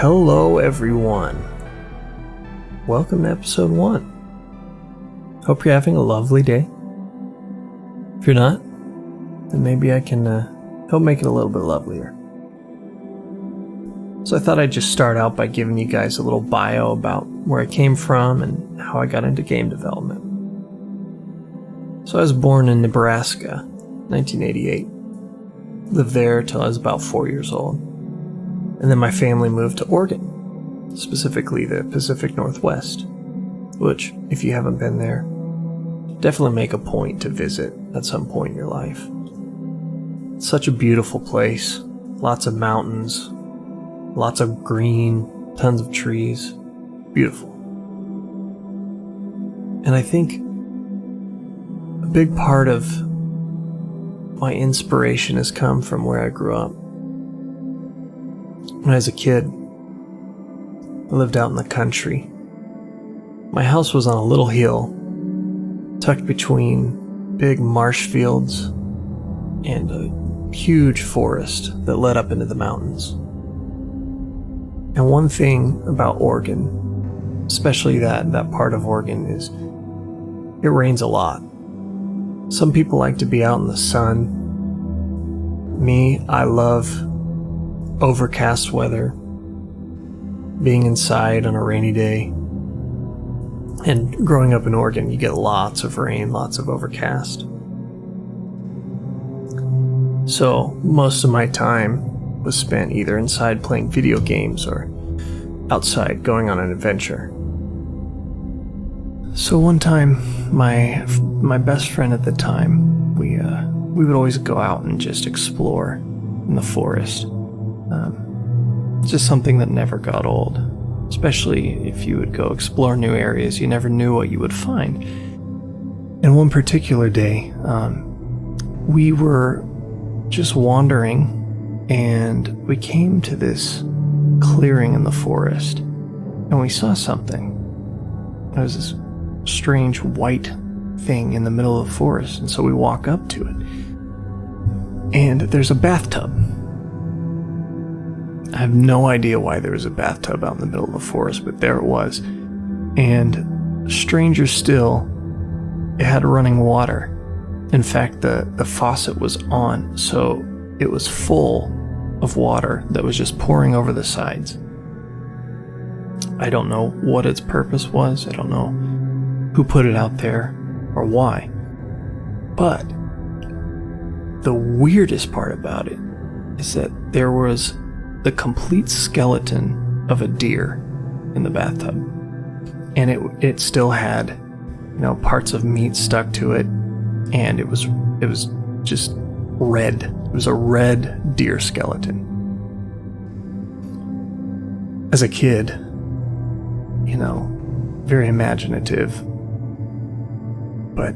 Hello everyone. Welcome to episode 1. Hope you're having a lovely day. If you're not, then maybe I can help make it a little bit lovelier. So I thought I'd just start out by giving you guys a little bio about where I came from and how I got into game development. So I was born in Nebraska, 1988. Lived there till I was about 4 years old. And then my family moved to Oregon, specifically the Pacific Northwest, which, if you haven't been there, definitely make a point to visit at some point in your life. It's such a beautiful place, lots of mountains, lots of green, tons of trees, beautiful. And I think a big part of my inspiration has come from where I grew up. When I was a kid, I lived out in the country. My house was on a little hill, tucked between big marsh fields and a huge forest that led up into the mountains. And one thing about Oregon, especially that part of Oregon, is it rains a lot. Some people like to be out in the sun. Me, I love overcast weather, being inside on a rainy day. And growing up in Oregon, you get lots of rain, lots of overcast. So most of my time was spent either inside playing video games or outside going on an adventure. So one time, my best friend at the time, we would always go out and just explore in the forest. Just something that never got old, especially if you would go explore new areas. You never knew what you would find. And one particular day, we were just wandering and we came to this clearing in the forest and we saw something. It was this strange white thing in the middle of the forest, and so we walk up to it and there's a bathtub. I have no idea why there was a bathtub out in the middle of the forest, but there it was. And stranger still, it had running water. In fact, the faucet was on, so it was full of water that was just pouring over the sides. I don't know what its purpose was. I don't know who put it out there or why. But the weirdest part about it is that there was the complete skeleton of a deer in the bathtub. And it still had, parts of meat stuck to it, and it was just red. It was a red deer skeleton. As a kid, very imaginative, but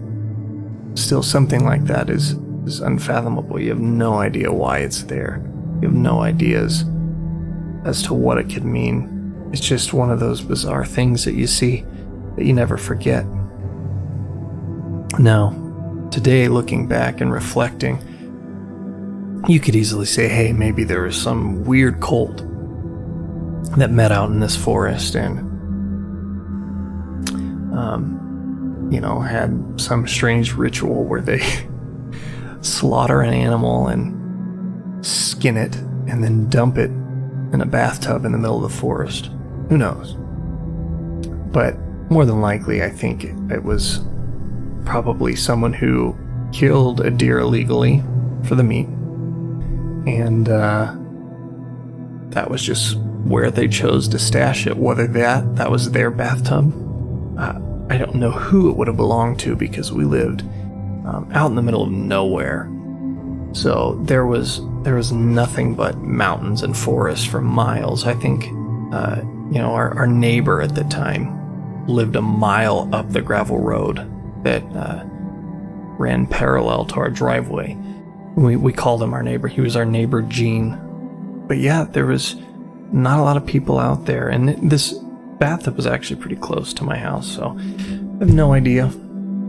still something like that is unfathomable. You have no idea why it's there. You have no ideas as to what it could mean. It's just one of those bizarre things that you see that you never forget. Now, today, looking back and reflecting, you could easily say, hey, maybe there was some weird cult that met out in this forest and had some strange ritual where they slaughter an animal and skin it and then dump it in a bathtub in the middle of the forest. Who knows? But more than likely, I think it was probably someone who killed a deer illegally for the meat, and that was just where they chose to stash it. Whether that was their bathtub, I don't know who it would have belonged to, because we lived out in the middle of nowhere. So there was nothing but mountains and forests for miles. I think, our neighbor at the time lived a mile up the gravel road that ran parallel to our driveway. We called him our neighbor. He was our neighbor Gene. But yeah, there was not a lot of people out there, and this bathtub was actually pretty close to my house, so I have no idea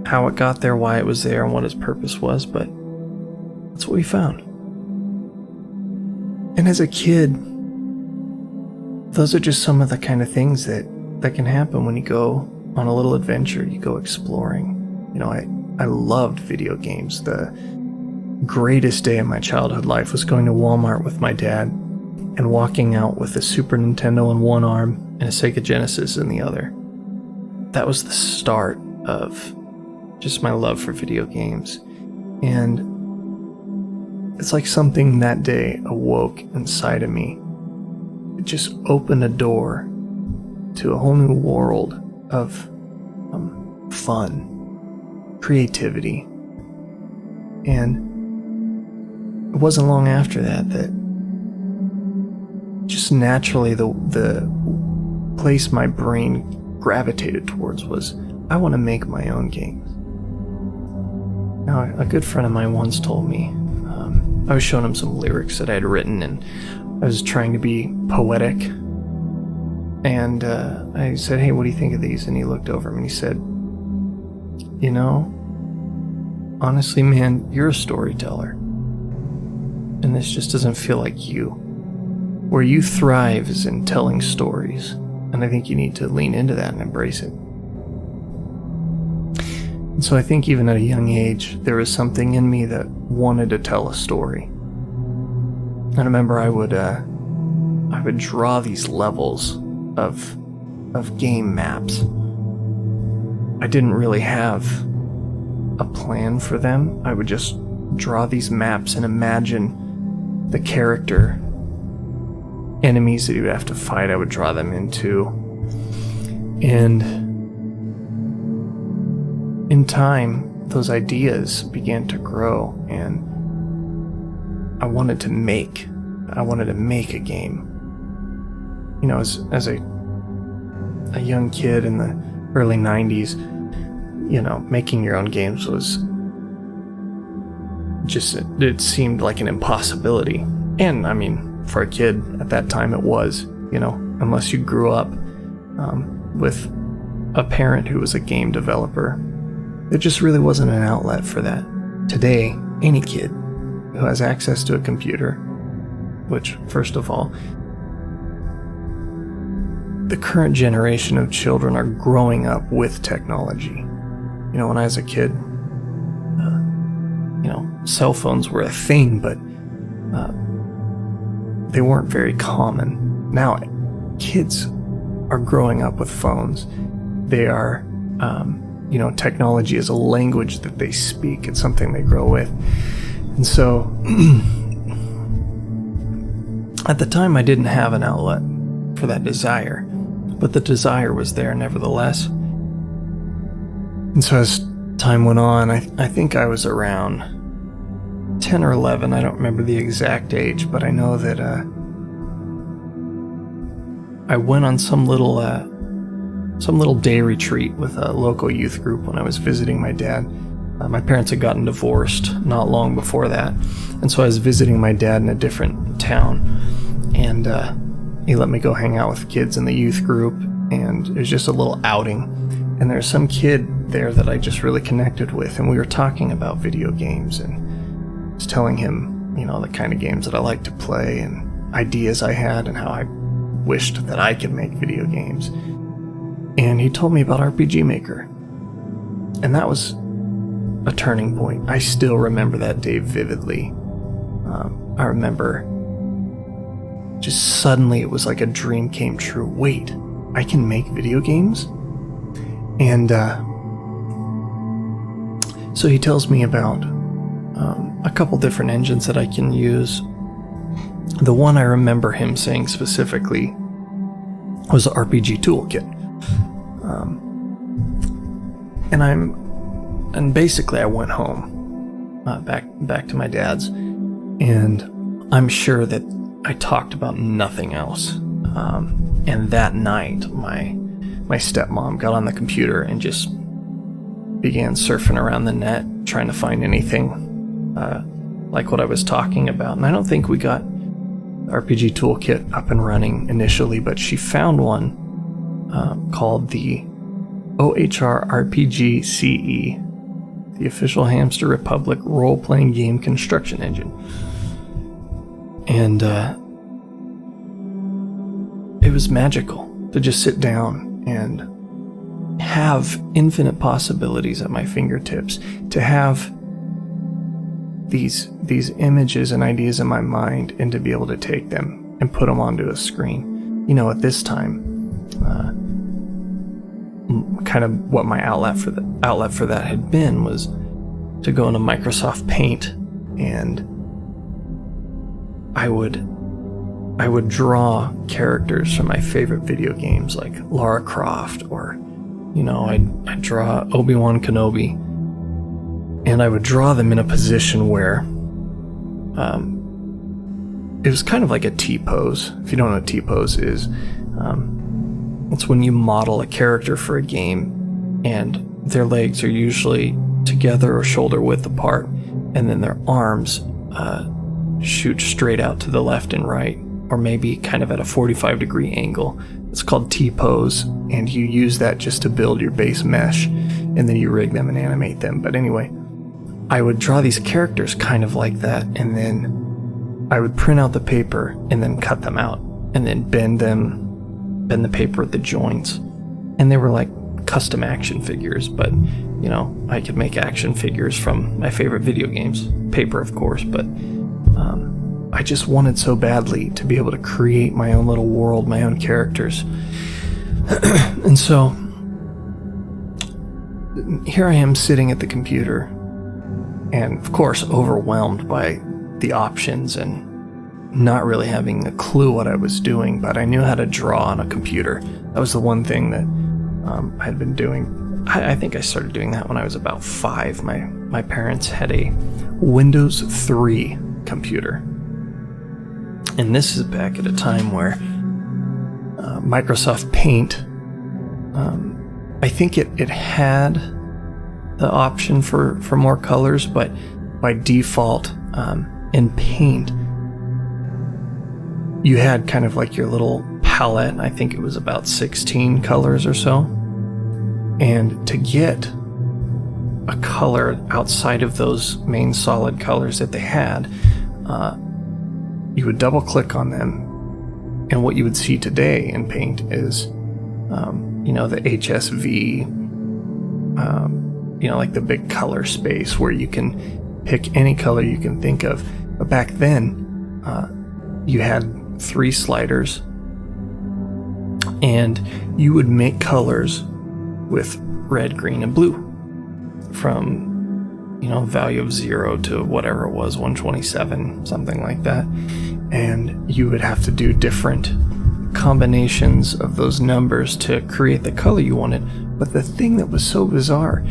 how it got there, why it was there, and what its purpose was, but that's what we found. And as a kid, those are just some of the kind of things that can happen when you go on a little adventure, you go exploring. I loved video games. The greatest day of my childhood life was going to Walmart with my dad and walking out with a Super Nintendo in one arm and a Sega Genesis in the other. That was the start of just my love for video games. And it's like something that day awoke inside of me. It just opened a door to a whole new world of fun, creativity. And it wasn't long after that just naturally the place my brain gravitated towards was, I want to make my own games. Now, a good friend of mine once told me, I was showing him some lyrics that I had written, and I was trying to be poetic. And I said, hey, what do you think of these? And he looked over me and he said, honestly, man, you're a storyteller. And this just doesn't feel like you. Where you thrive is in telling stories. And I think you need to lean into that and embrace it. And so I think even at a young age, there was something in me that wanted to tell a story. And I remember I would draw these levels of game maps. I didn't really have a plan for them. I would just draw these maps and imagine the character, enemies that you would have to fight. I would draw them into. And in time, those ideas began to grow, and I wanted to make a game. As a young kid in the early 90s, making your own games was just, it seemed like an impossibility. And I mean, for a kid at that time, it was, unless you grew up with a parent who was a game developer. There just really wasn't an outlet for that. Today, any kid who has access to a computer, which, first of all, the current generation of children are growing up with technology. When I was a kid, cell phones were a thing, but they weren't very common. Now, kids are growing up with phones. They are, technology is a language that they speak. It's something they grow with. And so, at the time, I didn't have an outlet for that desire, but the desire was there nevertheless. And so as time went on, I think I was around 10 or 11. I don't remember the exact age, but I know that I went on some little day retreat with a local youth group when I was visiting my dad. My parents had gotten divorced not long before that, and so I was visiting my dad in a different town, and he let me go hang out with kids in the youth group, and it was just a little outing. And there's some kid there that I just really connected with, and we were talking about video games, and I was telling him, the kind of games that I like to play and ideas I had and how I wished that I could make video games. And he told me about RPG Maker, and that was a turning point. I still remember that day vividly. I remember just suddenly it was like a dream came true. Wait, I can make video games? And so he tells me about a couple different engines that I can use. The one I remember him saying specifically was the RPG Toolkit. And basically I went home, back to my dad's, and I'm sure that I talked about nothing else. And that night, my stepmom got on the computer and just began surfing around the net, trying to find anything like what I was talking about. And I don't think we got RPG Toolkit up and running initially, but she found one called the OHR RPG CE, the official Hamster Republic role-playing game construction engine. And it was magical to just sit down and have infinite possibilities at my fingertips, to have these images and ideas in my mind, and to be able to take them and put them onto a screen. You know, at this time, kind of what my outlet for that had been was to go into Microsoft Paint, and I would draw characters from my favorite video games like Lara Croft, or I'd draw Obi-Wan Kenobi, and I would draw them in a position where it was kind of like a T-pose. If you don't know what T-pose is, it's when you model a character for a game and their legs are usually together or shoulder width apart, and then their arms shoot straight out to the left and right, or maybe kind of at a 45-degree angle. It's called T-pose, and you use that just to build your base mesh, and then you rig them and animate them. But anyway, I would draw these characters kind of like that, and then I would print out the paper and then cut them out, and then bend the paper at the joints. And they were like custom action figures, but I could make action figures from my favorite video games, paper of course, but I just wanted so badly to be able to create my own little world, my own characters. And so here I am sitting at the computer, and of course overwhelmed by the options and not really having a clue what I was doing, but I knew how to draw on a computer. That was the one thing that I had been doing. I think I started doing that when I was about 5. My parents had a Windows 3 computer. And this is back at a time where Microsoft Paint, I think it had the option for more colors, but by default in Paint, you had kind of like your little palette. I think it was about 16 colors or so. And to get a color outside of those main solid colors that they had, you would double click on them, and what you would see today in Paint is the HSV, like the big color space where you can pick any color you can think of. But back then, you had 3 sliders, and you would make colors with red, green, and blue from value of 0 to whatever it was, 127, something like that. And you would have to do different combinations of those numbers to create the color you wanted. But the thing that was so bizarre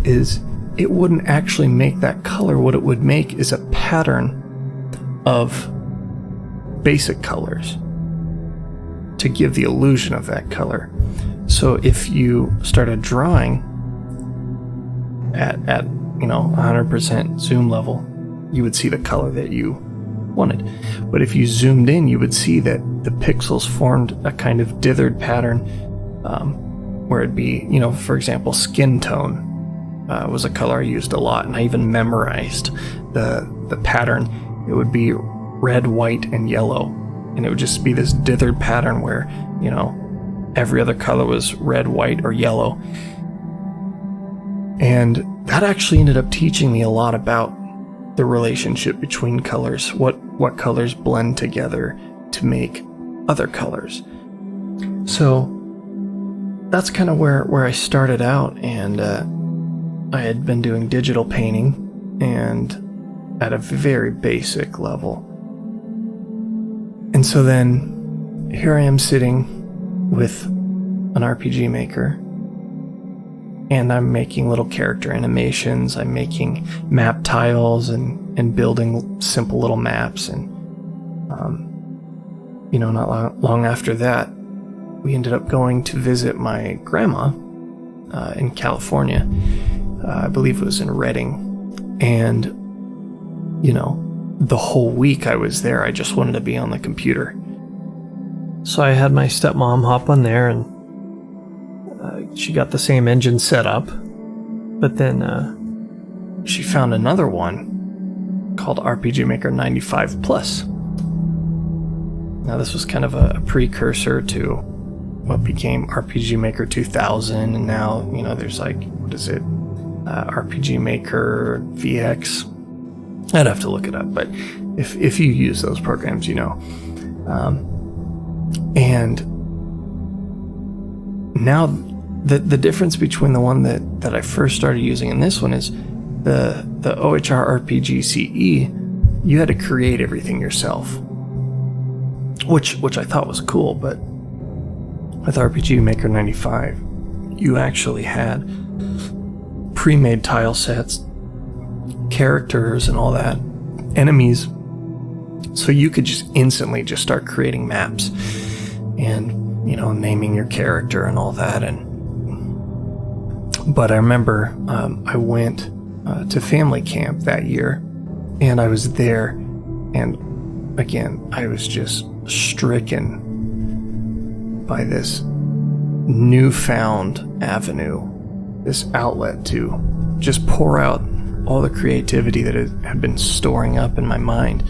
is it wouldn't actually make that color. What it would make is a pattern of basic colors to give the illusion of that color. So if you started drawing at 100% zoom level, you would see the color that you wanted. But if you zoomed in, you would see that the pixels formed a kind of dithered pattern, where it'd be, for example, skin tone was a color I used a lot, and I even memorized the pattern. It would be red, white, and yellow, and it would just be this dithered pattern where every other color was red, white, or yellow. And that actually ended up teaching me a lot about the relationship between colors, what colors blend together to make other colors. So that's kind of where I started out, and I had been doing digital painting, and at a very basic level. And so then here I am sitting with an RPG maker, and I'm making little character animations. I'm making map tiles and building simple little maps. And not long after that, we ended up going to visit my grandma in California. I believe it was in Redding. And the whole week I was there, I just wanted to be on the computer. So I had my stepmom hop on there, and she got the same engine set up, but then she found another one called RPG Maker 95 Plus. Now this was kind of a precursor to what became RPG Maker 2000, and now, there's like, what is it? RPG Maker VX. I'd have to look it up, but if you use those programs, and now the difference between the one that I first started using and this one is the OHR RPG CE, you had to create everything yourself, which I thought was cool, but with RPG Maker 95, you actually had pre-made tile sets, characters and all that, enemies, so you could just instantly just start creating maps and naming your character and all that. But I remember I went to family camp that year, and I was there, and again I was just stricken by this newfound avenue, this outlet to just pour out all the creativity that had been storing up in my mind.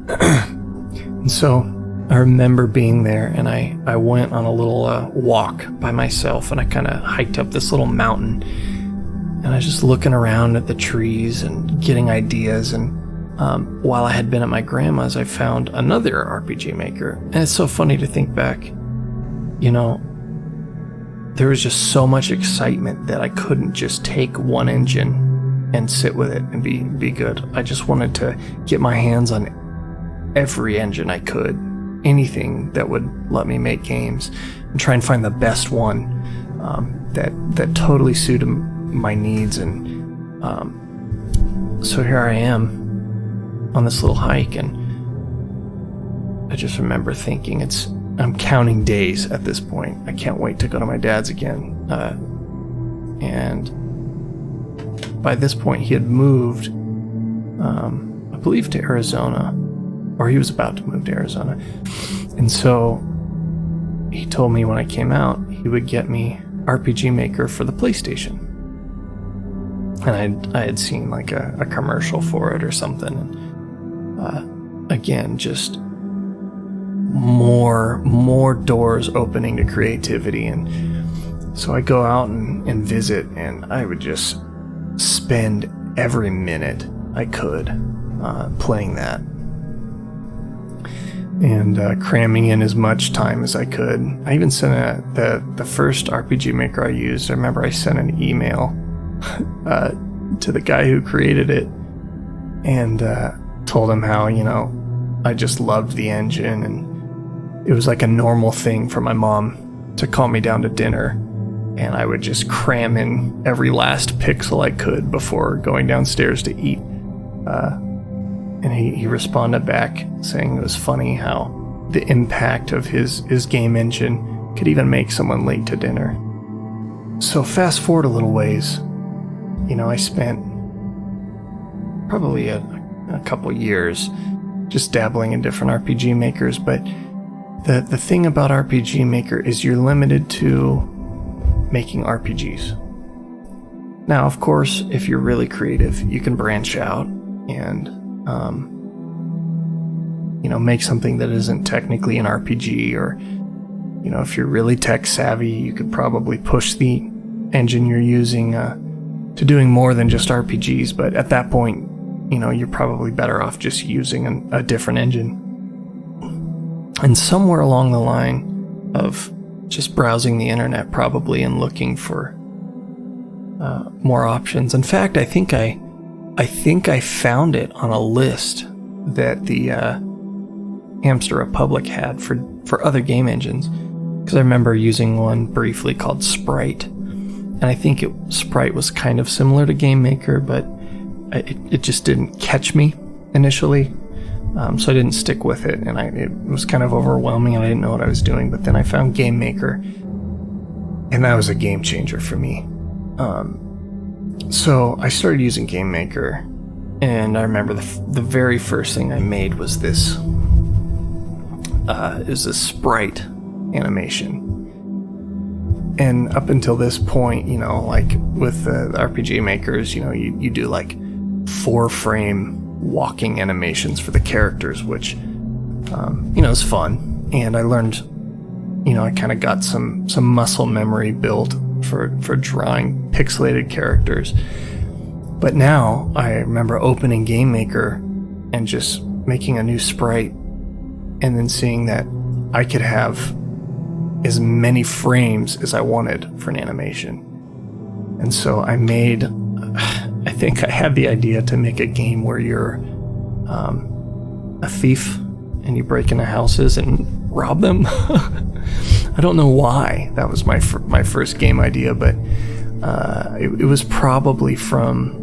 And so I remember being there, and I went on a little walk by myself, and I kind of hiked up this little mountain, and I was just looking around at the trees and getting ideas. And while I had been at my grandma's, I found another RPG Maker, and it's so funny to think back. There was just so much excitement that I couldn't just take one engine and sit with it and be good. I just wanted to get my hands on every engine I could, anything that would let me make games, and try and find the best one that totally suited my needs. And so here I am on this little hike, and I just remember thinking, I'm counting days at this point. I can't wait to go to my dad's again. And by this point, he had moved, I believe, to Arizona, or he was about to move to Arizona. And so he told me when I came out, he would get me RPG Maker for the PlayStation. And I had seen like a commercial for it or something. And again, just more doors opening to creativity. And so I go out and visit, and I would just spend every minute I could playing that, and cramming in as much time as I could. I even sent the first RPG Maker I used, I remember I sent an email to the guy who created it, and told him how I just loved the engine, and it was like a normal thing for my mom to call me down to dinner, and I would just cram in every last pixel I could before going downstairs to eat. And he responded back saying it was funny how the impact of his game engine could even make someone late to dinner. So fast forward a little ways, I spent probably a couple years just dabbling in different RPG makers, but the thing about RPG Maker is you're limited to making RPGs. Now, of course, if you're really creative, you can branch out and make something that isn't technically an RPG, or if you're really tech savvy, you could probably push the engine you're using to doing more than just RPGs. But at that point, you're probably better off just using a different engine. And somewhere along the line of just browsing the internet probably and looking for more options. In fact, I think I found it on a list that the Hamster Republic had for other game engines, because I remember using one briefly called Sprite, and I think Sprite was kind of similar to Game Maker, but it just didn't catch me initially, so I didn't stick with it, and it was kind of overwhelming, and I didn't know what I was doing. But then I found Game Maker, and that was a game changer for me. So I started using Game Maker, and I remember the very first thing I made was this. It was a sprite animation. And up until this point, like with the RPG makers, you do like 4-frame walking animations for the characters, which It was fun, and I learned, I kind of got some muscle memory built for drawing pixelated characters. But now I remember opening Game Maker and just making a new sprite, and then seeing that I could have as many frames as I wanted for an animation. And so I think I had the idea to make a game where you're a thief and you break into houses and rob them. I don't know why that was my first game idea, but it was probably from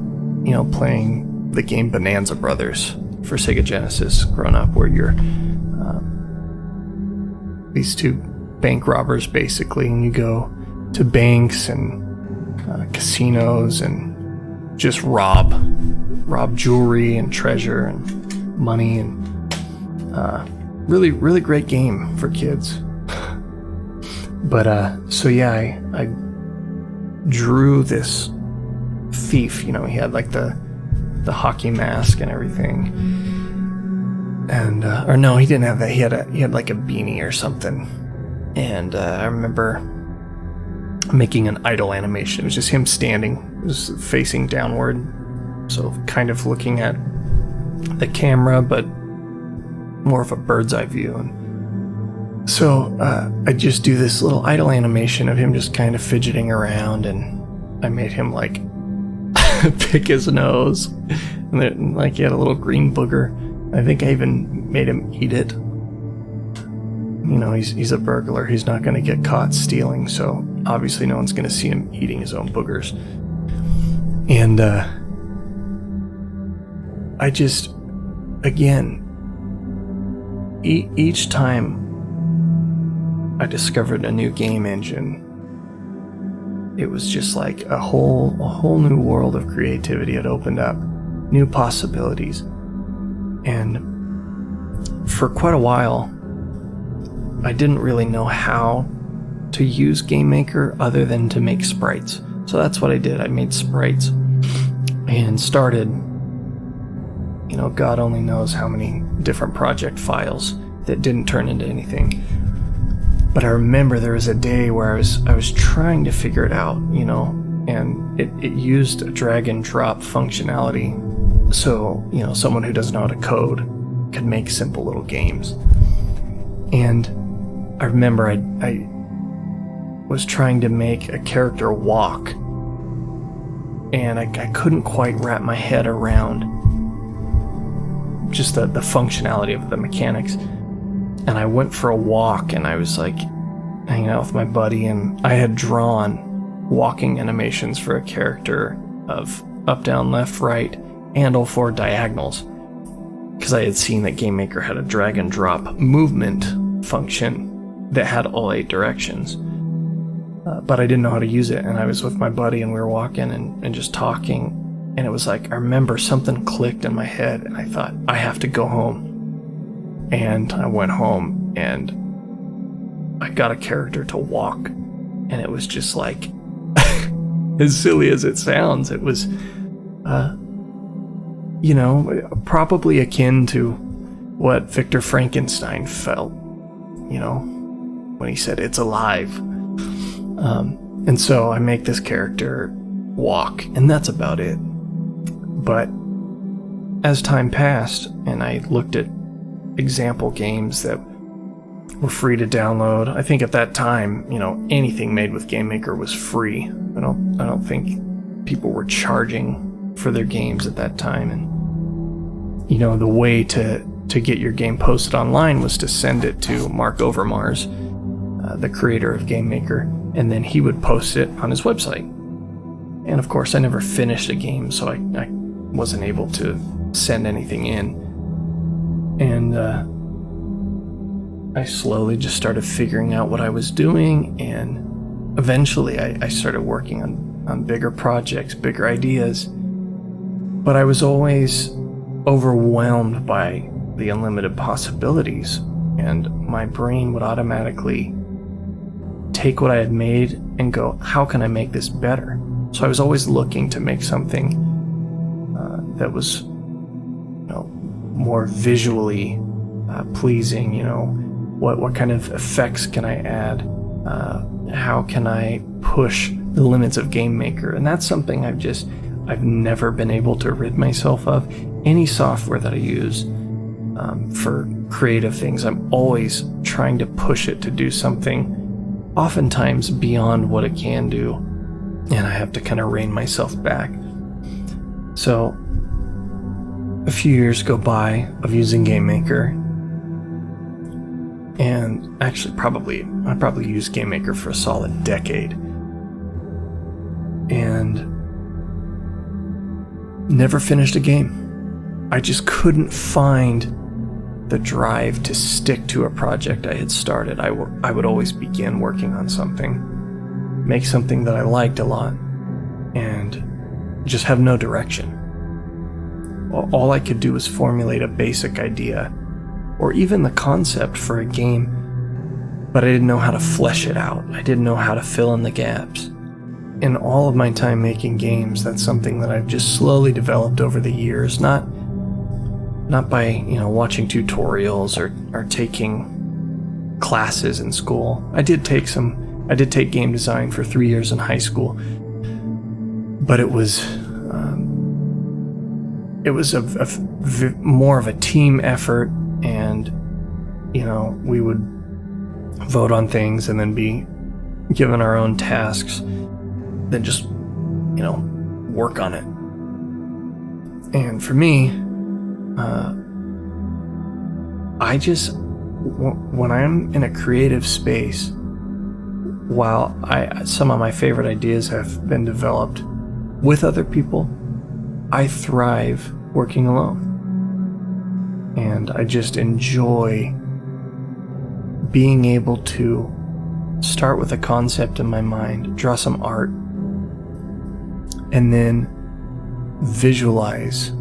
playing the game Bonanza Brothers for Sega Genesis growing up, where you're these two bank robbers basically, and you go to banks and casinos and just rob jewelry and treasure and money, and really, really great game for kids. But so yeah, I drew this thief. He had like the hockey mask and everything, and or no, he didn't have that. He had like a beanie or something. And I remember making an idle animation. It was just him standing, it was facing downward, so kind of looking at the camera, but more of a bird's eye view. And so I just do this little idle animation of him just kind of fidgeting around, and I made him like pick his nose, and then, like, he had a little green booger. I think I even made him eat it. He's a burglar. He's not going to get caught stealing, so obviously no one's going to see him eating his own boogers. And I just, again, each time I discovered a new game engine, it was just like a whole new world of creativity had opened up, new possibilities. And for quite a while, I didn't really know how to use Game Maker other than to make sprites. So that's what I did. I made sprites and started, God only knows how many different project files that didn't turn into anything. But I remember there was a day where I was trying to figure it out, and it used a drag and drop functionality. So, someone who doesn't know how to code could make simple little games. And I remember I was trying to make a character walk, and I couldn't quite wrap my head around just the functionality of the mechanics. And I went for a walk, and I was like hanging out with my buddy, and I had drawn walking animations for a character of up, down, left, right, and all four diagonals, because I had seen that Game Maker had a drag and drop movement function that had all 8 directions, but I didn't know how to use it. And I was with my buddy, and we were walking and just talking, and it was like, I remember something clicked in my head, and I thought, I have to go home. And I went home, and I got a character to walk, and it was just like, as silly as it sounds, it was probably akin to what Victor Frankenstein felt, when he said it's alive. And so I make this character walk, and that's about it. But as time passed, and I looked at example games that were free to download, I think at that time, anything made with Game Maker was free. I don't think people were charging for their games at that time. And the way to get your game posted online was to send it to Mark Overmars, the creator of Game Maker, and then he would post it on his website. And of course, I never finished a game, so I wasn't able to send anything in. And I slowly just started figuring out what I was doing, and eventually I started working on bigger projects, bigger ideas. But I was always overwhelmed by the unlimited possibilities, and my brain would automatically take what I had made and go, how can I make this better? So I was always looking to make something that was more visually pleasing. What kind of effects can I add? How can I push the limits of Game Maker? And that's something I've never been able to rid myself of. Any software that I use for creative things, I'm always trying to push it to do something oftentimes beyond what it can do, and I have to kind of rein myself back. So a few years go by of using Game Maker, and actually I probably used Game Maker for a solid decade, and never finished a game. I just couldn't find the drive to stick to a project I had started. I would always begin working on something, make something that I liked a lot, and just have no direction. All I could do was formulate a basic idea, or even the concept for a game, but I didn't know how to flesh it out. I didn't know how to fill in the gaps. In all of my time making games, that's something that I've just slowly developed over the years, not by, watching tutorials or taking classes in school. I did take game design for 3 years in high school, but it was more of a team effort, and we would vote on things and then be given our own tasks, then just work on it. And for me, when I'm in a creative space, while some of my favorite ideas have been developed with other people, I thrive working alone. And I just enjoy being able to start with a concept in my mind, draw some art, and then visualize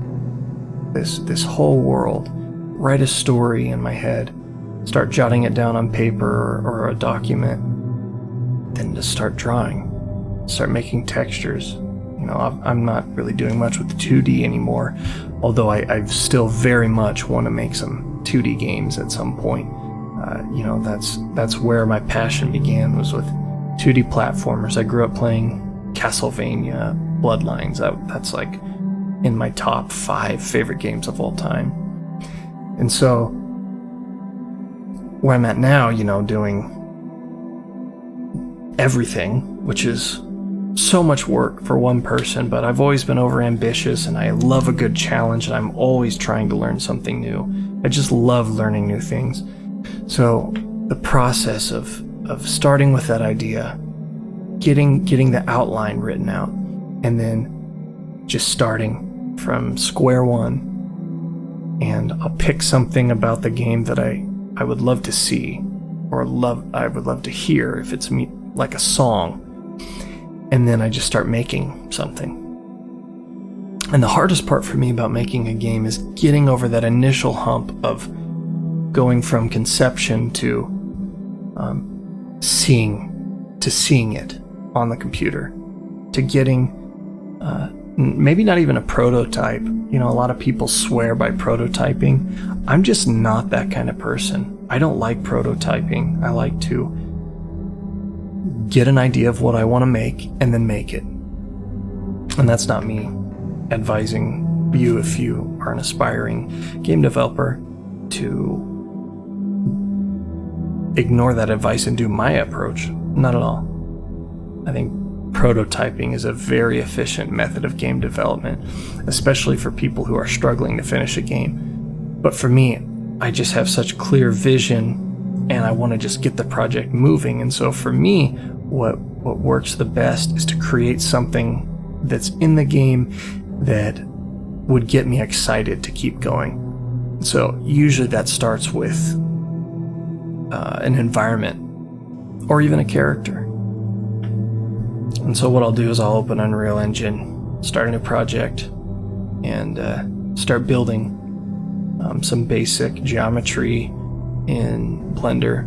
this whole world, write a story in my head, start jotting it down on paper or a document, then to start drawing, start making textures. I'm not really doing much with the 2D anymore, although I still very much want to make some 2D games at some point. That's where my passion began, was with 2D platformers. I grew up playing Castlevania, Bloodlines. That's like in my top 5 favorite games of all time. And so where I'm at now, doing everything, which is so much work for one person, but I've always been overambitious, and I love a good challenge, and I'm always trying to learn something new. I just love learning new things. So the process of starting with that idea, getting the outline written out, and then just starting from square one, and I'll pick something about the game that I would love to see, or I would love to hear if it's like a song, and then I just start making something. And the hardest part for me about making a game is getting over that initial hump of going from conception to seeing it on the computer, to getting maybe not even a prototype. A lot of people swear by prototyping. I'm just not that kind of person. I don't like prototyping. I like to get an idea of what I want to make and then make it. And that's not me advising you, if you are an aspiring game developer, to ignore that advice and do my approach. Not at all. I think prototyping is a very efficient method of game development, especially for people who are struggling to finish a game. But for me, I just have such clear vision, and I want to just get the project moving. And so for me, what works the best is to create something that's in the game that would get me excited to keep going. So usually that starts with an environment or even a character. And so what I'll do is I'll open Unreal Engine, start a new project, and start building some basic geometry in Blender.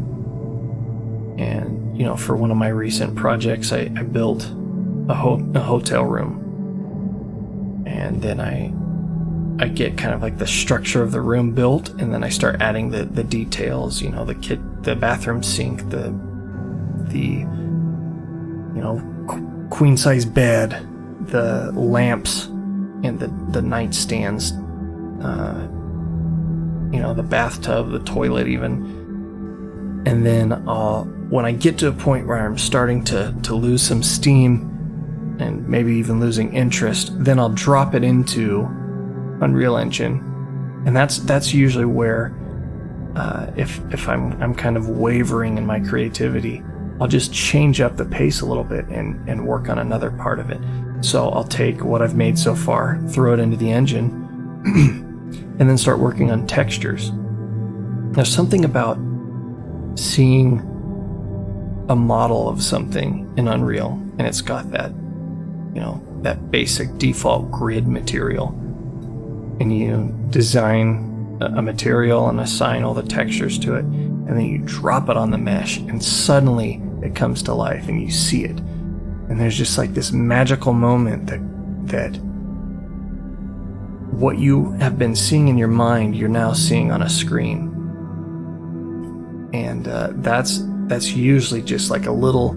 And for one of my recent projects, I built a hotel room, and then I I get kind of like the structure of the room built, and then I start adding the details, the bathroom sink, the queen size bed, the lamps, and the nightstands, the bathtub, the toilet even. And then when I get to a point where I'm starting to lose some steam and maybe even losing interest, then I'll drop it into Unreal Engine. And that's usually where if I'm kind of wavering in my creativity, I'll just change up the pace a little bit and work on another part of it. So I'll take what I've made so far, throw it into the engine, and then start working on textures. There's something about seeing a model of something in Unreal, and it's got that, that basic default grid material, and you design a material and assign all the textures to it, and then you drop it on the mesh, and suddenly it comes to life and you see it. And there's just like this magical moment that what you have been seeing in your mind, you're now seeing on a screen. And that's usually just like a little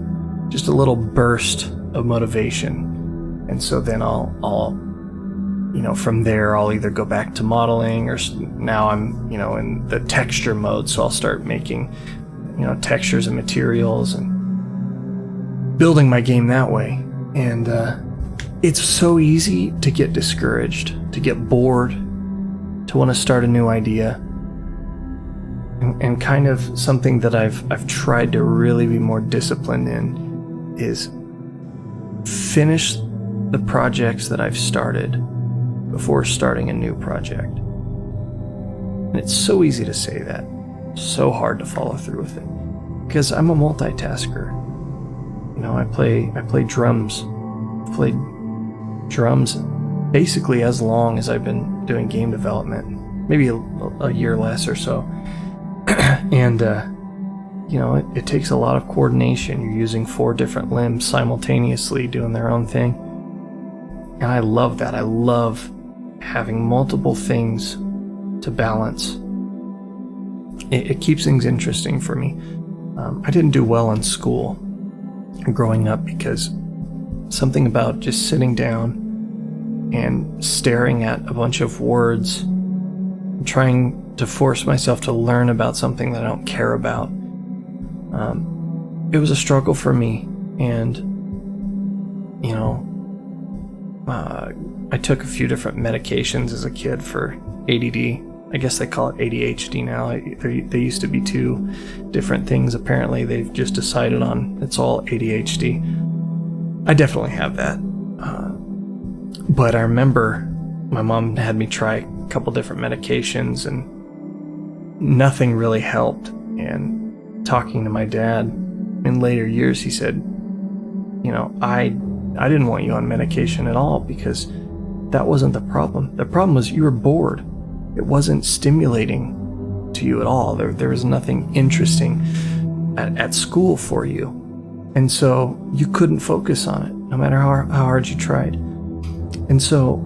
burst of motivation. And so then I'll from there I'll either go back to modeling, or now I'm in the texture mode, so I'll start making textures and materials and building my game that way. And it's so easy to get discouraged, to get bored, to want to start a new idea. And kind of something that I've tried to really be more disciplined in is finish the projects that I've started before starting a new project. And it's so easy to say that, so hard to follow through with it, because I'm a multitasker. I play drums. I've played drums basically as long as I've been doing game development, maybe a year less or so. And it takes a lot of coordination. You're using 4 different limbs simultaneously doing their own thing, and I love that. I love having multiple things to balance. It keeps things interesting for me. I didn't do well in school growing up because something about just sitting down and staring at a bunch of words, trying to force myself to learn about something that I don't care about. It was a struggle for me, and I took a few different medications as a kid for ADD. I guess they call it ADHD now. They used to be 2 different things. Apparently they've just decided on it's all ADHD. I definitely have that. But I remember my mom had me try a couple different medications and nothing really helped. And talking to my dad in later years, he said, I didn't want you on medication at all, because that wasn't the problem. The problem was you were bored. It wasn't stimulating to you at all. There was nothing interesting at school for you. And so you couldn't focus on it, no matter how hard you tried. And so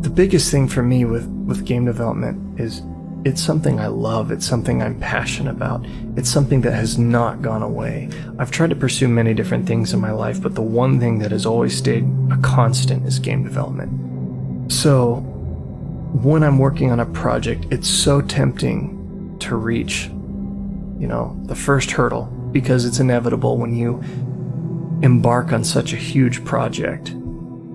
the biggest thing for me with game development is it's something I love. It's something I'm passionate about. It's something that has not gone away. I've tried to pursue many different things in my life, but the one thing that has always stayed a constant is game development. So when I'm working on a project, it's so tempting to reach, the first hurdle, because it's inevitable when you embark on such a huge project.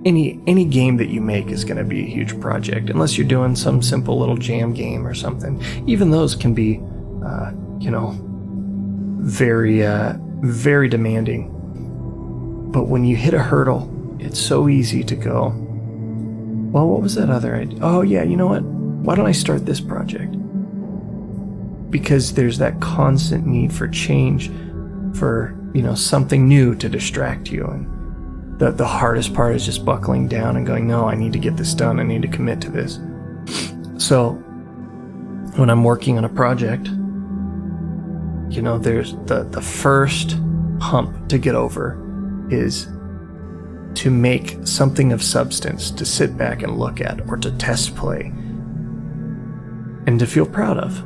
Any game that you make is going to be a huge project, unless you're doing some simple little jam game or something. Even those can be, very, very demanding. But when you hit a hurdle, it's so easy to go, well, what was that other idea? Oh yeah, you know what? Why don't I start this project? Because there's that constant need for change, for, something new to distract you. And the hardest part is just buckling down and going, no, I need to get this done. I need to commit to this. So when I'm working on a project, there's the first hump to get over is to make something of substance to sit back and look at, or to test play and to feel proud of.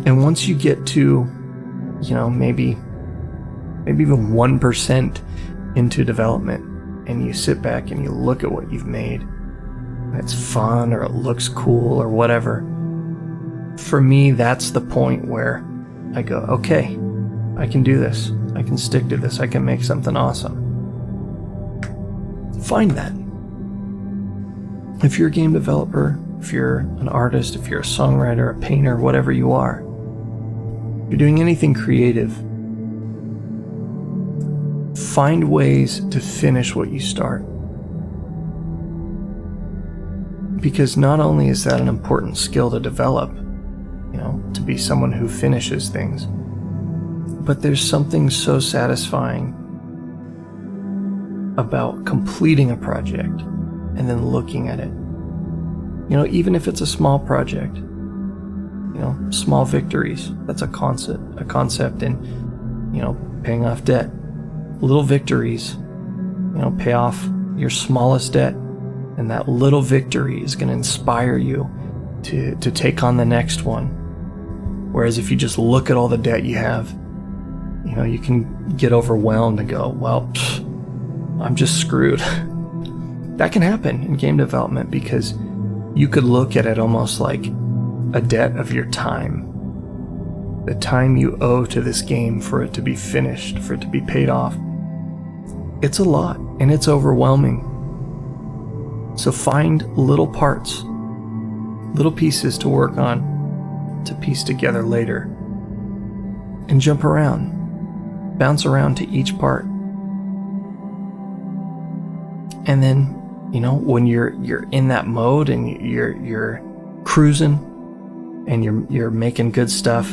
And once you get to, maybe even 1% into development, and you sit back and you look at what you've made, and it's fun, or it looks cool, or whatever, for me, that's the point where I go, okay, I can do this. I can stick to this. I can make something awesome. Find that. If you're a game developer, if you're an artist, if you're a songwriter, a painter, whatever you are, if you're doing anything creative, find ways to finish what you start. Because not only is that an important skill to develop, to be someone who finishes things, but there's something so satisfying about completing a project and then looking at it. Even if it's a small project, small victories, that's a concept in, paying off debt. Little victories, pay off your smallest debt, and that little victory is going to inspire you to take on the next one. Whereas if you just look at all the debt you have, you can get overwhelmed and go, well, I'm just screwed. That can happen in game development, because you could look at it almost like a debt of your time. The time you owe to this game for it to be finished, for it to be paid off. It's a lot, and it's overwhelming. So find little parts, little pieces to work on, to piece together later, and jump around, bounce around to each part. And then, when you're in that mode and you're cruising and you're making good stuff,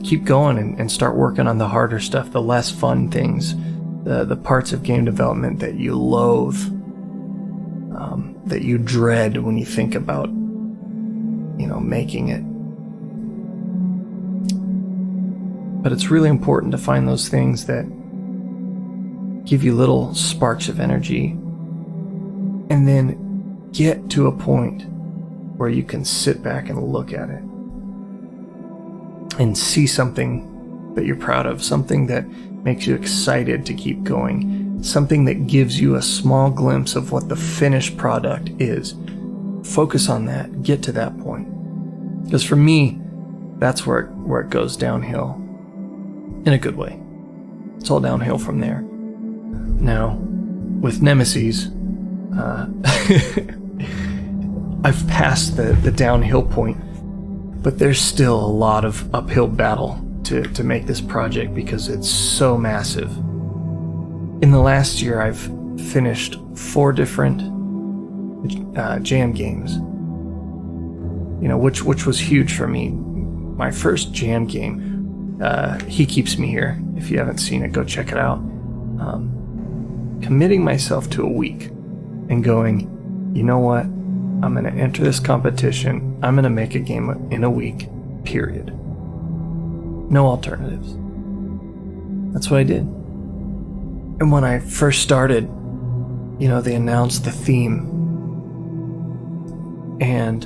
keep going and start working on the harder stuff, the less fun things, the parts of game development that you loathe, that you dread when you think about, making it. But it's really important to find those things that give you little sparks of energy, and then get to a point where you can sit back and look at it and see something that you're proud of, something that makes you excited to keep going, something that gives you a small glimpse of what the finished product is. Focus on that, get to that point. Because for me, that's where it goes downhill. In a good way. It's all downhill from there. Now, with NEMESES, I've passed the downhill point, but there's still a lot of uphill battle to make this project, because it's so massive. In the last year, I've finished 4 different jam games, which was huge for me. My first jam game, He Keeps Me Here. If you haven't seen it, go check it out. Committing myself to a week and going, you know what? I'm going to enter this competition. I'm going to make a game in a week, period. No alternatives. That's what I did. And when I first started, they announced the theme, and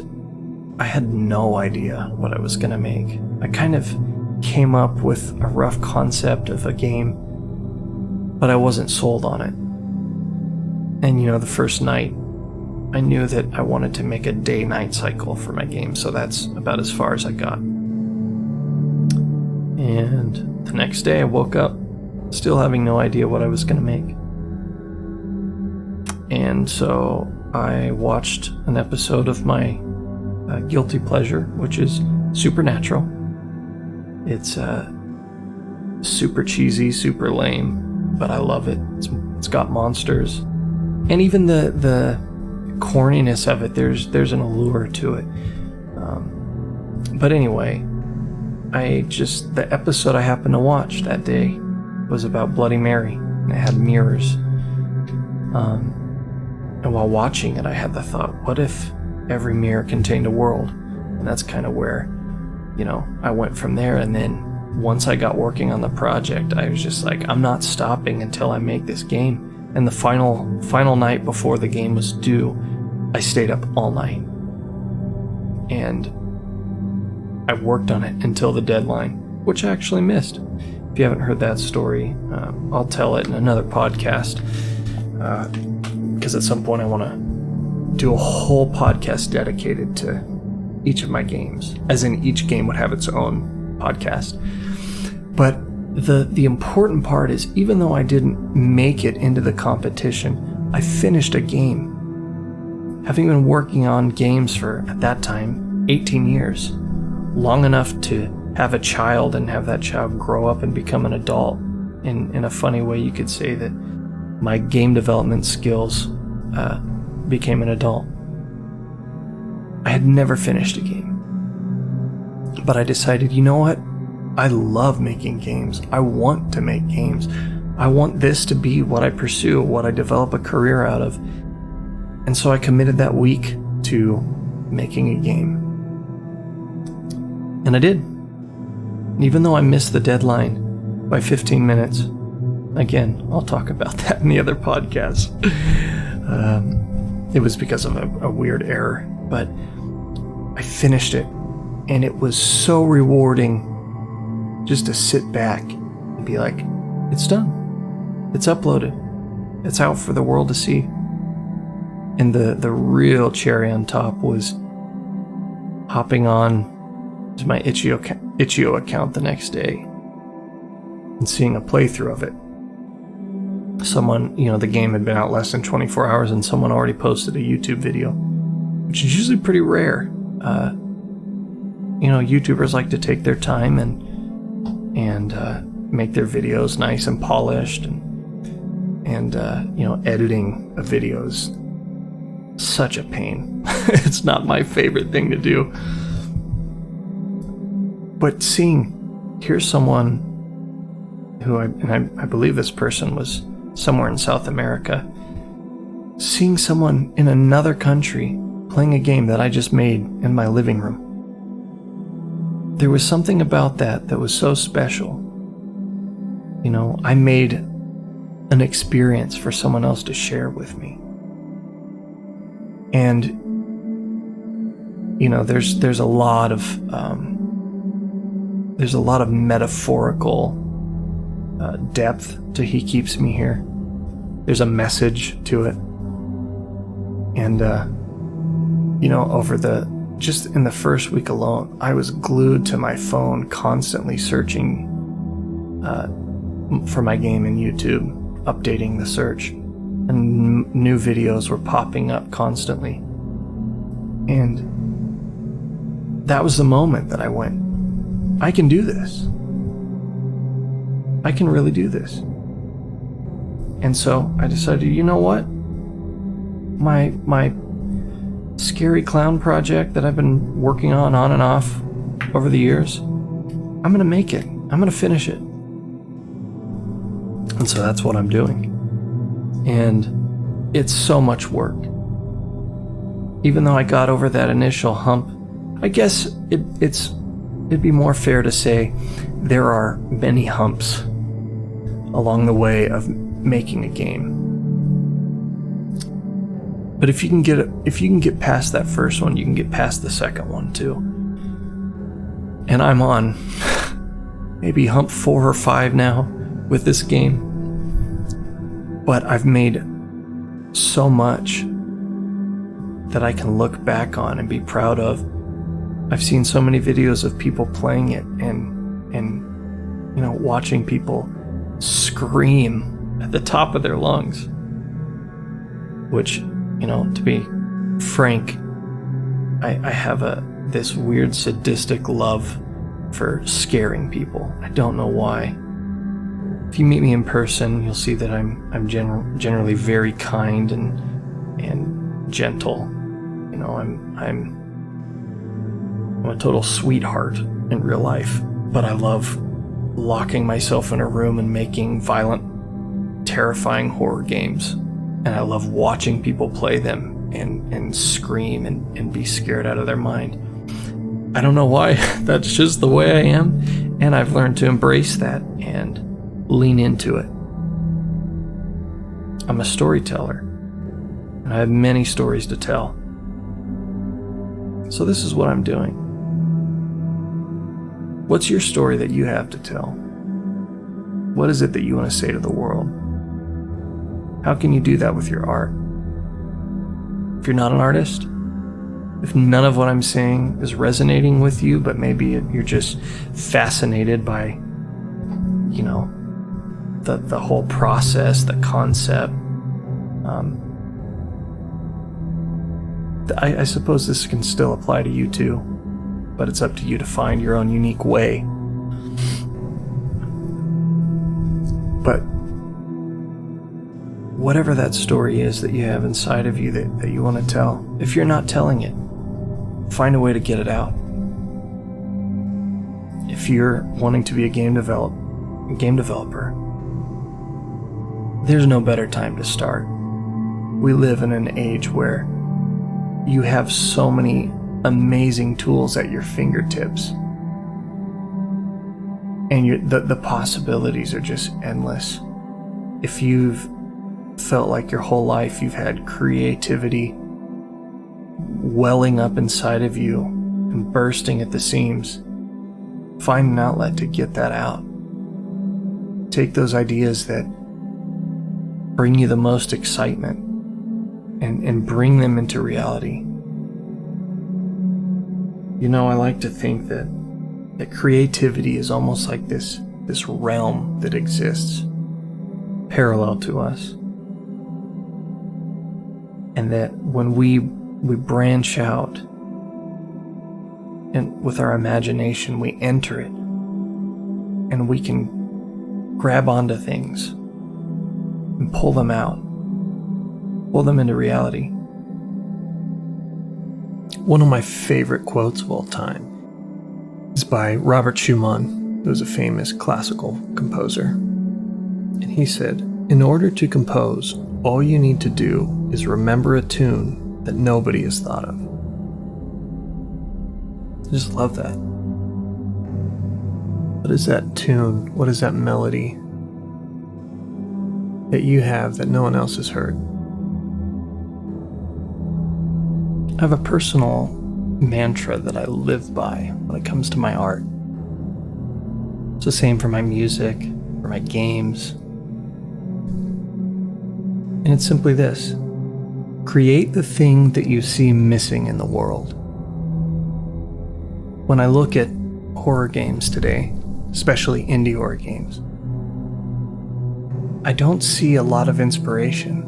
I had no idea what I was going to make. I kind of came up with a rough concept of a game, but I wasn't sold on it. And the first night, I knew that I wanted to make a day-night cycle for my game, so that's about as far as I got. And the next day I woke up still having no idea what I was going to make. And so I watched an episode of my guilty pleasure, which is Supernatural. It's super cheesy, super lame, but I love it. It's got monsters. And even the corniness of it, there's an allure to it. But anyway, the episode I happened to watch that day was about Bloody Mary, and it had mirrors. And while watching it, I had the thought, what if every mirror contained a world? And that's kind of where, I went from there. And then once I got working on the project, I was just like, I'm not stopping until I make this game. And the final night before the game was due, I stayed up all night. And I worked on it until the deadline, which I actually missed. If you haven't heard that story, I'll tell it in another podcast. Because at some point I want to do a whole podcast dedicated to each of my games, as in each game would have its own podcast. But the important part is, even though I didn't make it into the competition, I finished a game. Having been working on games for, at that time, 18 years, long enough to have a child and have that child grow up and become an adult. In a funny way, you could say that my game development skills became an adult. I had never finished a game. But I decided, you know what? I love making games. I want to make games. I want this to be what I pursue, what I develop a career out of. And so I committed that week to making a game. And I did. Even though I missed the deadline by 15 minutes. Again, I'll talk about that in the other podcast. It was because of a weird error, but I finished it, and it was so rewarding just to sit back and be like, it's done. It's uploaded. It's out for the world to see. And the real cherry on top was hopping on to my itch.io account the next day and seeing a playthrough of it. Someone, the game had been out less than 24 hours and someone already posted a YouTube video, which is usually pretty rare. YouTubers like to take their time and make their videos nice and polished, and editing a video is such a pain. It's not my favorite thing to do. But here's someone who I believe this person was somewhere in South America, seeing someone in another country playing a game that I just made in my living room. There was something about that was so special. I made an experience for someone else to share with me. And, there's a lot of metaphorical depth to He Keeps Me Here. There's a message to it. And, just in the first week alone, I was glued to my phone, constantly searching for my game in YouTube, updating the search, and new videos were popping up constantly. And that was the moment that I went, I can do this. I can really do this. And so I decided, you know what? My scary clown project that I've been working on and off over the years, I'm going to make it. I'm going to finish it. And so that's what I'm doing. And it's so much work. Even though I got over that initial hump, I guess it'd be more fair to say there are many humps along the way of making a game. But if you can get past that first one, you can get past the second one too. And I'm on maybe hump 4 or 5 now with this game. But I've made so much that I can look back on and be proud of. I've seen so many videos of people playing it and watching people scream at the top of their lungs. Which, to be frank, I have this weird sadistic love for scaring people. I don't know why. If you meet me in person, you'll see that I'm generally very kind and gentle. I'm a total sweetheart in real life, but I love locking myself in a room and making violent, terrifying horror games. And I love watching people play them and scream and be scared out of their mind. I don't know why. That's just the way I am. And I've learned to embrace that and lean into it. I'm a storyteller, and I have many stories to tell. So this is what I'm doing. What's your story that you have to tell? What is it that you want to say to the world? How can you do that with your art? If you're not an artist, if none of what I'm saying is resonating with you, but maybe you're just fascinated by, the whole process, the concept, I suppose this can still apply to you too, but it's up to you to find your own unique way. But whatever that story is that you have inside of you that you want to tell, if you're not telling it, find a way to get it out. If you're wanting to be a game developer, there's no better time to start. We live in an age where you have so many amazing tools at your fingertips, and the possibilities are just endless. If you've felt like your whole life you've had creativity welling up inside of you and bursting at the seams, find an outlet to get that out. Take those ideas that bring you the most excitement and bring them into reality. I like to think that creativity is almost like this realm that exists parallel to us. And that when we branch out and with our imagination, we enter it, and we can grab onto things and pull them out, pull them into reality. One of my favorite quotes of all time is by Robert Schumann, who was a famous classical composer. And he said, "In order to compose, all you need to do is remember a tune that nobody has thought of." I just love that. What is that tune? What is that melody that you have that no one else has heard? I have a personal mantra that I live by when it comes to my art. It's the same for my music, for my games. And it's simply this: create the thing that you see missing in the world. When I look at horror games today, especially indie horror games, I don't see a lot of inspiration.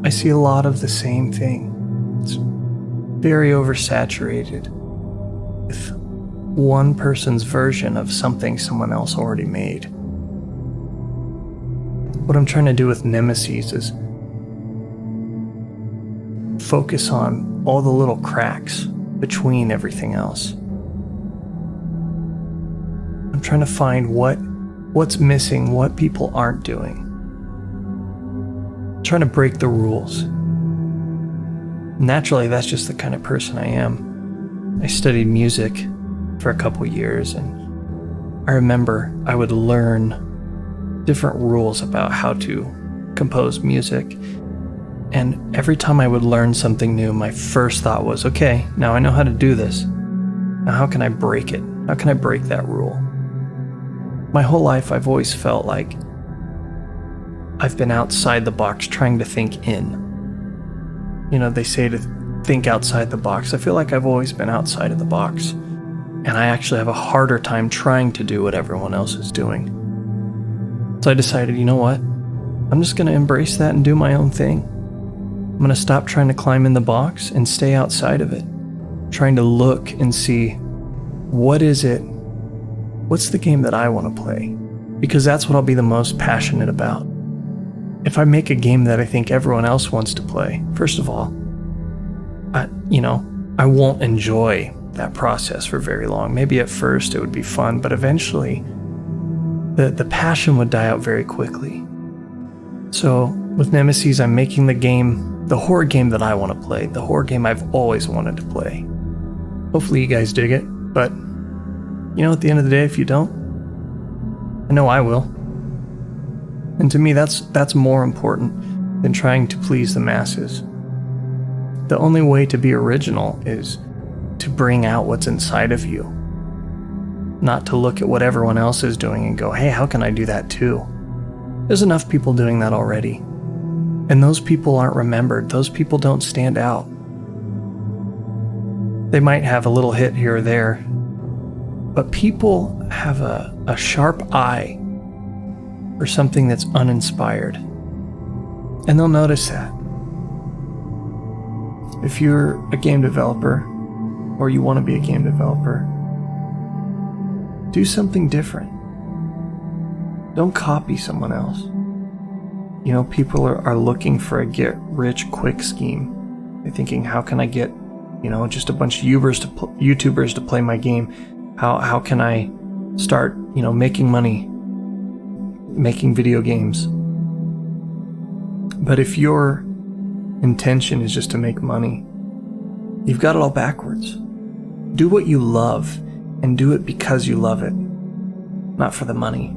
I see a lot of the same thing. It's very oversaturated with one person's version of something someone else already made. What I'm trying to do with Nemeses is focus on all the little cracks between everything else. I'm trying to find what's missing, what people aren't doing. I'm trying to break the rules. Naturally, that's just the kind of person I am. I studied music for a couple years, and I remember I would learn different rules about how to compose music. And every time I would learn something new, my first thought was, okay, now I know how to do this. Now how can I break it? How can I break that rule? My whole life, I've always felt like I've been outside the box trying to think in. They say to think outside the box. I feel like I've always been outside of the box. And I actually have a harder time trying to do what everyone else is doing. So I decided, you know what? I'm just going to embrace that and do my own thing. I'm going to stop trying to climb in the box and stay outside of it. Trying to look and see, what's the game that I want to play? Because that's what I'll be the most passionate about. If I make a game that I think everyone else wants to play, first of all, I won't enjoy that process for very long. Maybe at first it would be fun, but eventually the passion would die out very quickly. So with Nemeses, I'm making the horror game that I want to play, the horror game I've always wanted to play. Hopefully you guys dig it, but At the end of the day, if you don't, I know I will. And to me, that's more important than trying to please the masses. The only way to be original is to bring out what's inside of you, not to look at what everyone else is doing and go, hey, how can I do that too? There's enough people doing that already. And those people aren't remembered. Those people don't stand out. They might have a little hit here or there, but people have a sharp eye for something that's uninspired. And they'll notice that. If you're a game developer, or you want to be a game developer, do something different. Don't copy someone else. People are looking for a get-rich-quick scheme. They're thinking, how can I get, just a bunch of YouTubers to play my game? How can I start, making money, making video games? But if your intention is just to make money, you've got it all backwards. Do what you love, and do it because you love it, not for the money.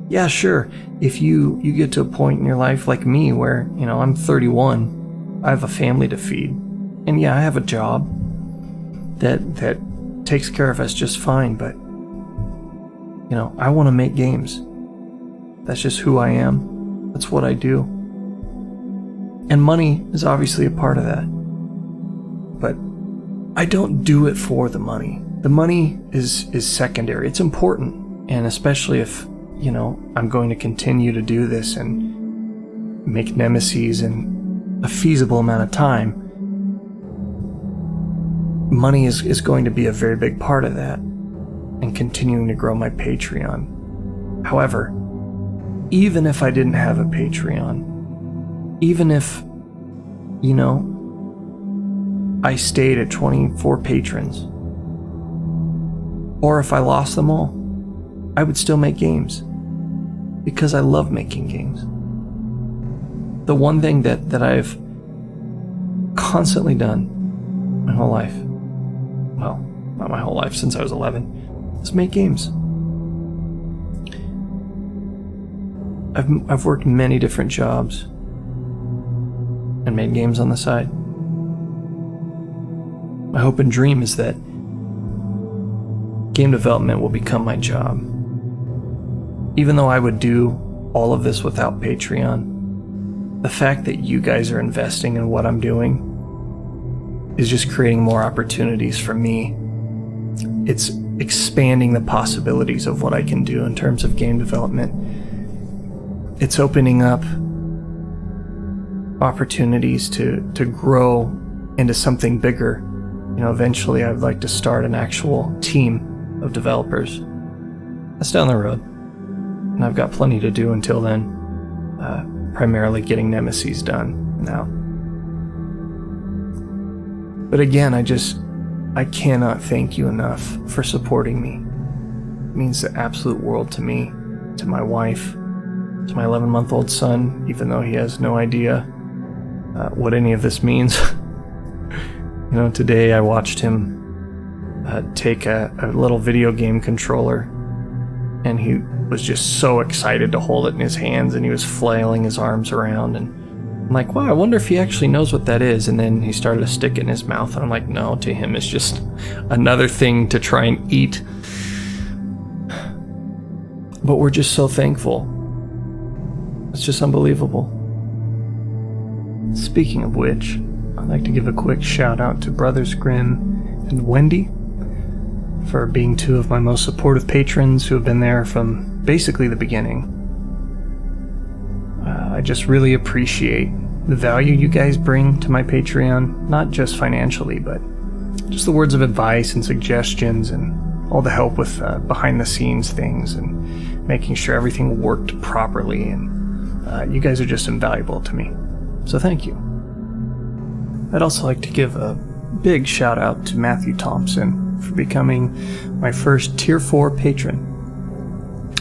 Yeah, sure, if you get to a point in your life like me where, I'm 31, I have a family to feed, and yeah, I have a job that takes care of us just fine, but, I want to make games. That's just who I am. That's what I do. And money is obviously a part of that. But I don't do it for the money. The money is secondary. It's important. And especially if, I'm going to continue to do this and make Nemeses in a feasible amount of time, money is going to be a very big part of that and continuing to grow my Patreon. However, even if I didn't have a Patreon, even if, I stayed at 24 patrons, or if I lost them all, I would still make games because I love making games. The one thing that I've constantly done my whole life, well, not my whole life, since I was 11, is make games. I've worked many different jobs and made games on the side. My hope and dream is that game development will become my job. Even though I would do all of this without Patreon, the fact that you guys are investing in what I'm doing is just creating more opportunities for me. It's expanding the possibilities of what I can do in terms of game development. It's opening up opportunities to grow into something bigger. Eventually I'd like to start an actual team of developers. That's down the road, and I've got plenty to do until then, primarily getting Nemeses done now. But again, I cannot thank you enough for supporting me. It means the absolute world to me, to my wife, to my 11-month-old son, even though he has no idea what any of this means. Today I watched him take a little video game controller, and he was just so excited to hold it in his hands, and he was flailing his arms around, and I'm like, wow, I wonder if he actually knows what that is. And then he started to stick it in his mouth, and I'm like, no, to him it's just another thing to try and eat. But we're just so thankful. It's just unbelievable. Speaking of which, I'd like to give a quick shout out to Brothers Grin and Wendy for being two of my most supportive patrons who have been there from basically the beginning. I just really appreciate the value you guys bring to my Patreon, not just financially, but just the words of advice and suggestions and all the help with behind the scenes things and making sure everything worked properly, and you guys are just invaluable to me. So thank you. I'd also like to give a big shout out to Matthew Thompson for becoming my first Tier 4 patron.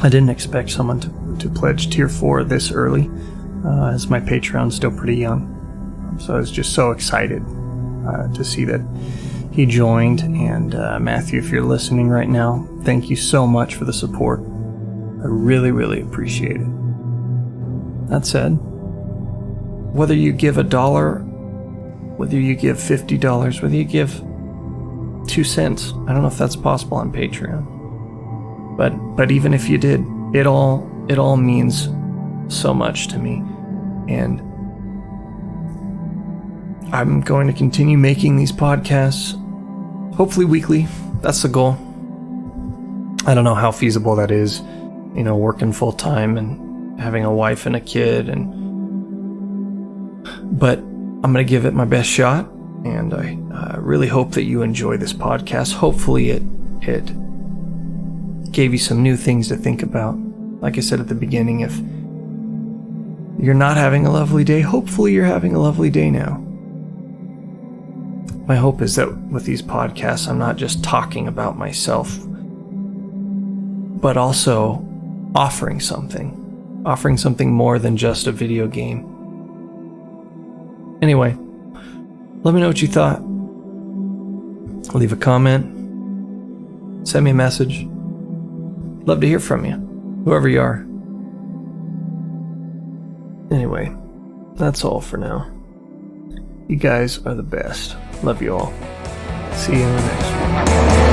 I didn't expect someone to pledge Tier 4 this early, as my Patreon's still pretty young. So I was just so excited to see that he joined. And Matthew, if you're listening right now, thank you so much for the support. I really, really appreciate it. That said, whether you give $1, whether you give $50, whether you give 2 cents, I don't know if that's possible on Patreon, but even if you did, it all means so much to me. And I'm going to continue making these podcasts, hopefully weekly. That's the goal. I don't know how feasible that is, working full time and having a wife and a kid, but I'm going to give it my best shot, and I really hope that you enjoy this podcast. Hopefully it gave you some new things to think about. Like I said at the beginning, if you're not having a lovely day, hopefully you're having a lovely day now. My hope is that with these podcasts, I'm not just talking about myself, but also offering something more than just a video game. Anyway, let me know what you thought. Leave a comment. Send me a message. Love to hear from you, whoever you are. Anyway, that's all for now. You guys are the best. Love you all. See you in the next one.